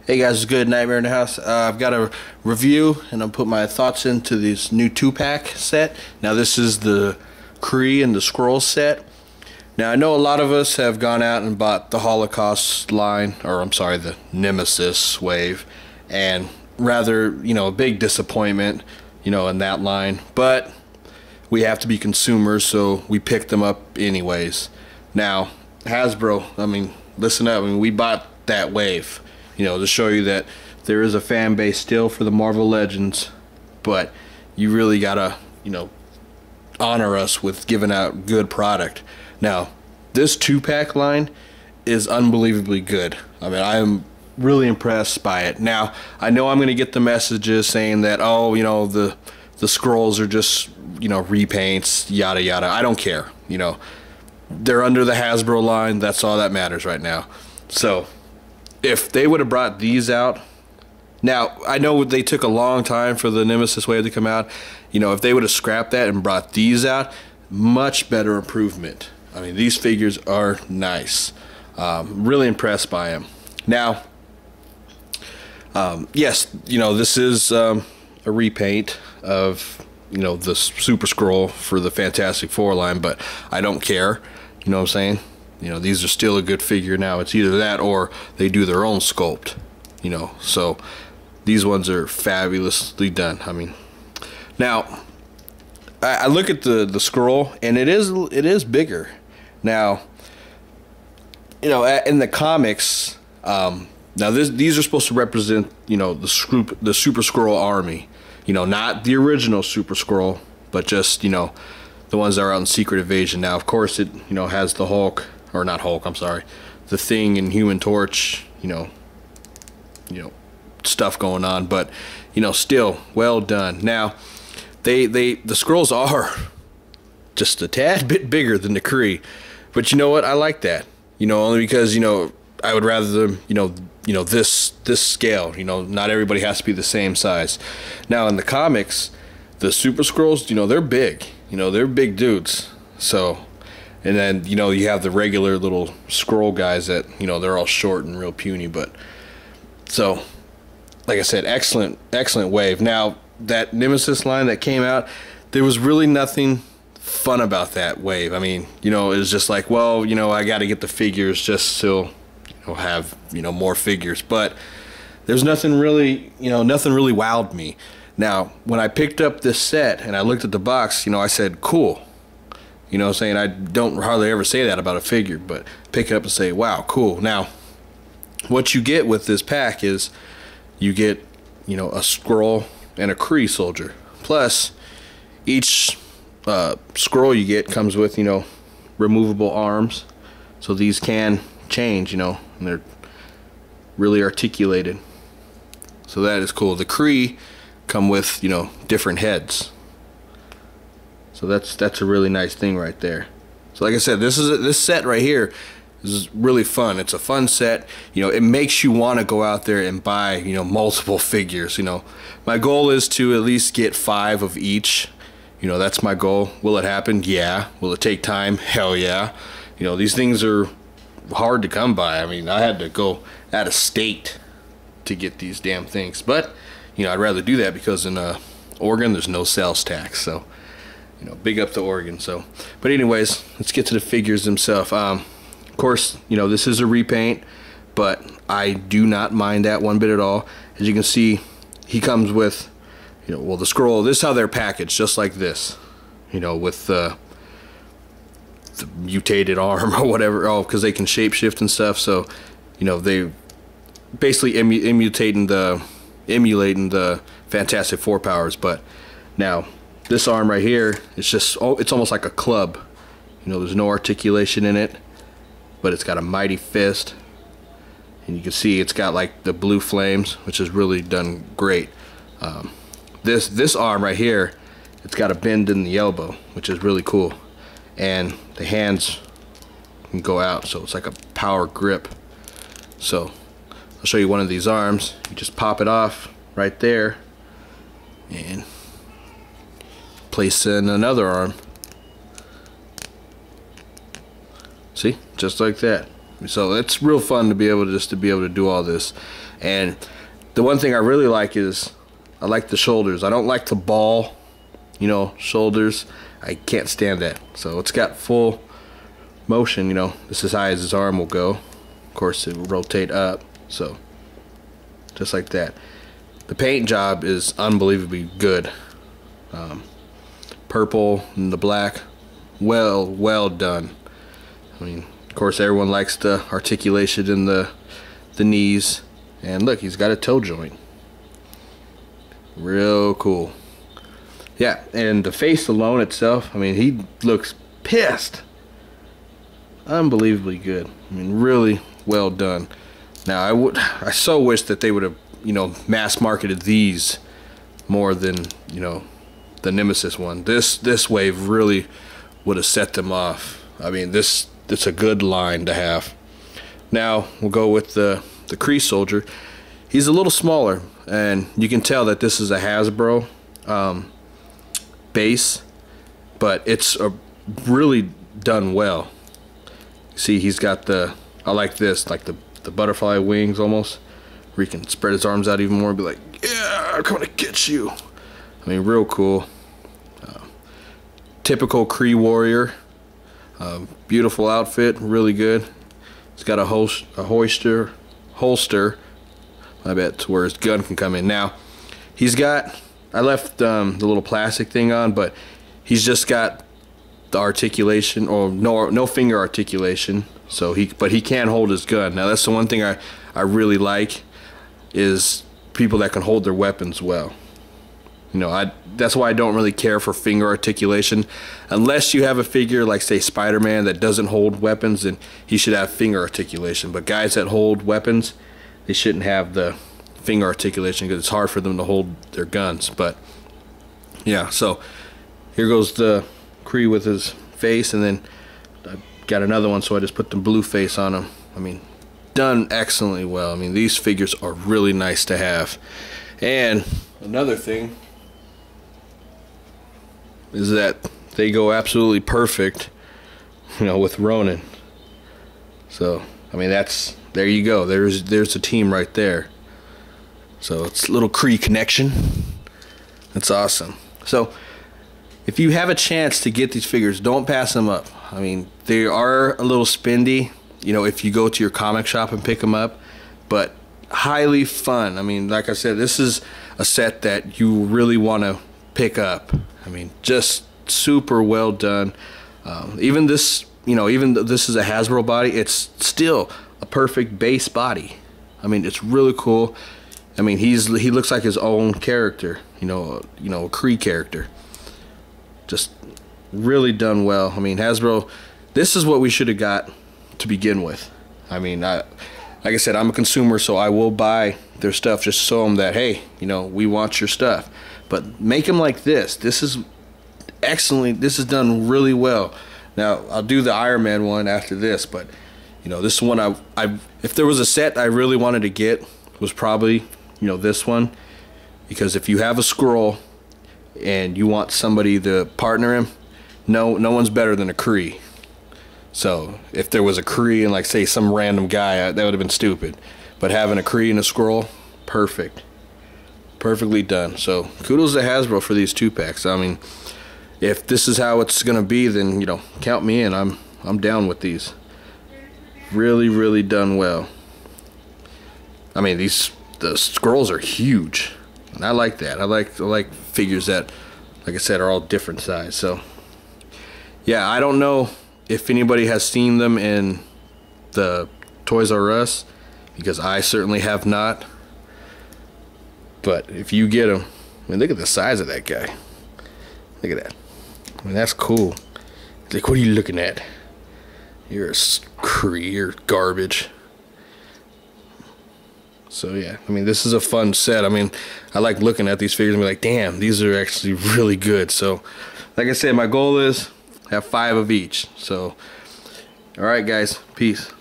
Hey guys, it's Good Nightmare in the House. I've got a review and I'll put my thoughts into this new 2-pack set. Now this is the Kree and the Skrull set. Now I know a lot of us have gone out and bought the Holocaust line, or I'm sorry, the Nemesis wave, and rather, a big disappointment, in that line. But we have to be consumers, so we picked them up anyways. Now, Hasbro, listen up, we bought that wave. To show you that there is a fan base still for the Marvel Legends, but you really gotta, honor us with giving out good product. Now, this 2-pack line is unbelievably good. I am really impressed by it. Now, I know I'm gonna get the messages saying that, oh, the Skrulls are just, repaints, yada yada. I don't care. They're under the Hasbro line. That's all that matters right now. So if they would have brought these out, now I know they took a long time for the Nemesis wave to come out. If they would have scrapped that and brought these out, much better improvement. These figures are nice. Really impressed by them. Now, yes, this is a repaint of the Super Skrull for the Fantastic Four line, but I don't care. You know what I'm saying? These are still a good figure. Now it's either that or they do their own sculpt, so these ones are fabulously done. Now I look at the Skrull, and it is bigger. Now, in the comics, now these are supposed to represent, the Super Skrull army, not the original Super Skrull, but just, the ones that are out in Secret Invasion. Now, of course, it, has the Hulk, or not Hulk, I'm sorry, the Thing and Human Torch, stuff going on, but still well done. Now the Skrulls are just a tad bit bigger than the Kree, but you know what, I like that, only because I would rather them, this scale, not everybody has to be the same size. Now in the comics, the Super Skrulls, they're big, they're big dudes. So, and then, you have the regular little Skrull guys that, they're all short and real puny. But, so, like I said, excellent wave. Now, that Nemesis line that came out, there was really nothing fun about that wave. It was just like, well, I got to get the figures just to, have, more figures. But there's nothing really, nothing really wowed me. Now, when I picked up this set and I looked at the box, I said, cool. What I'm saying? I don't hardly ever say that about a figure, but pick it up and say, wow, cool. Now, what you get with this pack is you get, a Skrull and a Kree soldier. Plus, each Skrull you get comes with, removable arms. So these can change, and they're really articulated. So that is cool. The Kree come with, different heads. So that's a really nice thing right there. So like I said, this set right here is really fun. It's a fun set. It makes you want to go out there and buy, multiple figures. My goal is to at least get 5 of each. That's my goal. Will it happen? Yeah. Will it take time? Hell yeah. These things are hard to come by. I had to go out of state to get these damn things. But, I'd rather do that because in Oregon there's no sales tax. So, big up to Oregon. So, but anyways, let's get to the figures themselves. Of course, this is a repaint, but I do not mind that one bit at all. As you can see, he comes with, well, the Skrull. This is how they're packaged, just like this. With the mutated arm or whatever. Oh, because they can shapeshift and stuff. So, they basically emulating the Fantastic Four powers. But now, this arm right here, it's almost like a club. There's no articulation in it, but it's got a mighty fist. And you can see it's got like the blue flames, which is really done great. This arm right here, it's got a bend in the elbow, which is really cool. And the hands can go out, so it's like a power grip. So I'll show you one of these arms. You just pop it off right there and place in another arm. See, just like that. So it's real fun to be able to do all this. And the one thing I really like is I like the shoulders. I don't like the ball, you know, shoulders. I can't stand that. So it's got full motion, you know. This is as high as his arm will go. Of course, it will rotate up. So just like that. The paint job is unbelievably good. Purple and the black, well done. I mean, of course, everyone likes the articulation in the knees. And look, he's got a toe joint. Real cool. Yeah, and the face alone itself, I mean, he looks pissed. Unbelievably good. I mean, really well done. Now, I so wish that they would have, you know, mass marketed these more than, you know, the Nemesis one. This wave really would have set them off. I mean, it's a good line to have. Now we'll go with the Kree soldier. He's a little smaller, and you can tell that this is a Hasbro base, but it's really done well. See, he's got I like this, like the butterfly wings almost, where he can spread his arms out even more and be like, yeah, I'm coming to get you. I mean, real cool. Typical Kree warrior. Beautiful outfit, really good. He's got a holster, I bet, to where his gun can come in. Now, he's got, I left the little plastic thing on, but he's just got the articulation, or no finger articulation. So but he can hold his gun. Now, that's the one thing I really like, is people that can hold their weapons well. You know, that's why I don't really care for finger articulation. Unless you have a figure like, say, Spider-Man that doesn't hold weapons, then he should have finger articulation. But guys that hold weapons, they shouldn't have the finger articulation because it's hard for them to hold their guns. But yeah, so here goes the Kree with his face, and then I got another one, so I just put the blue face on him. I mean, done excellently well. I mean, these figures are really nice to have. And another thing is that they go absolutely perfect, you know, with Ronin. So I mean, there you go. There's a team right there. So it's a little Kree connection. That's awesome. So if you have a chance to get these figures, don't pass them up. I mean, they are a little spendy, you know, if you go to your comic shop and pick them up, but highly fun. I mean, like I said, this is a set that you really want to pick up. I mean, just super well done. Even this, you know, even though this is a Hasbro body, it's still a perfect base body. I mean, it's really cool. I mean, he looks like his own character, you know, a Kree character. Just really done well. I mean, Hasbro, this is what we should have got to begin with. I mean, like I said, I'm a consumer, so I will buy their stuff just to show them that, hey, you know, we want your stuff. But make them like this. This is excellent. This is done really well. Now, I'll do the Iron Man one after this, but, you know, this one, if there was a set I really wanted to get, was probably, you know, this one. Because if you have a Skrull and you want somebody to partner him, no one's better than a Kree. So if there was a Kree and, like, say, some random guy, that would have been stupid. But having a Kree and a Skrull, perfect. Perfectly done. So kudos to Hasbro for these 2-packs. I mean, if this is how it's gonna be, then, you know, count me in. I'm down with these. Really done well. I mean, the Skrulls are huge, and I like that. I like figures that, like I said, are all different size. So yeah, I don't know if anybody has seen them in the Toys R Us, because I certainly have not. But if you get them, I mean, look at the size of that guy. Look at that. I mean, that's cool. It's like, what are you looking at? You're a Kree, you're garbage. So yeah, I mean, this is a fun set. I mean, I like looking at these figures and be like, damn, these are actually really good. So, like I said, my goal is have 5 of each. So, all right, guys, peace.